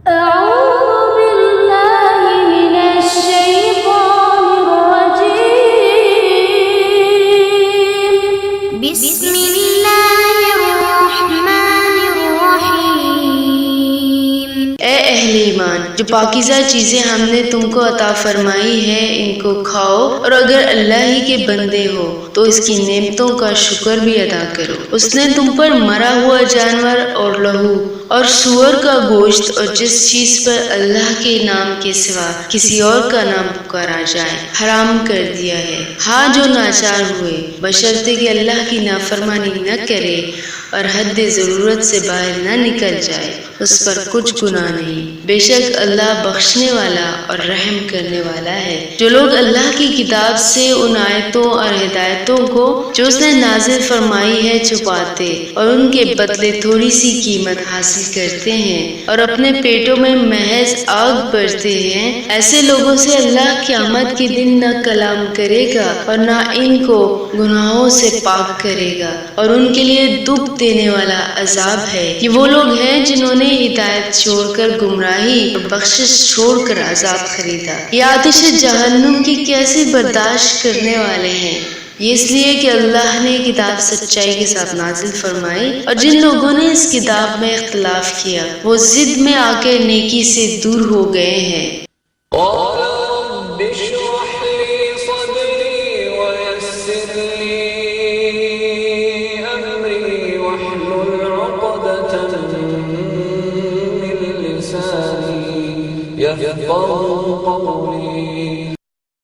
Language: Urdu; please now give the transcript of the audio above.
أعوذ بالله من الشيطان الرجيم بسم الله الرحمن الرحيم اے اہل ایمان، جو پاکیزہ چیزیں ہم نے تم کو عطا فرمائی ہیں ان کو کھاؤ، اور اگر اللہ ہی کے بندے ہو تو اس کی نعمتوں کا شکر بھی ادا کرو۔ اس نے تم پر مرا ہوا جانور اور لہو اور سور کا گوشت اور جس چیز پر اللہ کے نام کے سوا کسی اور کا نام پکارا جائے حرام کر دیا ہے، ہاں جو ناچار ہوئے، بشرطے کہ اللہ کی نافرمانی نہ کرے اور حد ضرورت سے باہر نہ نکل جائے، اس پر کچھ گناہ نہیں، بے شک اللہ بخشنے والا اور رحم کرنے والا ہے۔ جو لوگ اللہ کی کتاب سے ان آیتوں اور ہدایتوں کو جو اس نے نازل فرمائی ہے چھپاتے اور ان کے بدلے تھوڑی سی قیمت حاصل کرتے ہیں اور اپنے پیٹوں میں محض آگ بھرتے ہیں، ایسے لوگوں سے اللہ قیامت کے دن نہ کلام کرے گا اور نہ ان کو گناہوں سے پاک کرے گا، اور ان کے لیے دکھ دینے والا عذاب ہے۔ یہ وہ لوگ ہیں جنہوں نے ہدایت چھوڑ کر گمراہی اور بخشش چھوڑ کر عذاب خریدا۔ یہ آتش جہنم کی کیسے برداشت کرنے والے ہیں، یہ اس لیے کہ اللہ نے کتاب سچائی کے ساتھ نازل فرمائی، اور جن لوگوں نے اس کتاب میں اختلاف کیا وہ ضد میں آ کر نیکی سے دور ہو گئے ہیں۔ قال رب اشرح لي صدري ويسر لي أمري واحلل عقدة من لساني يفقهوا قولي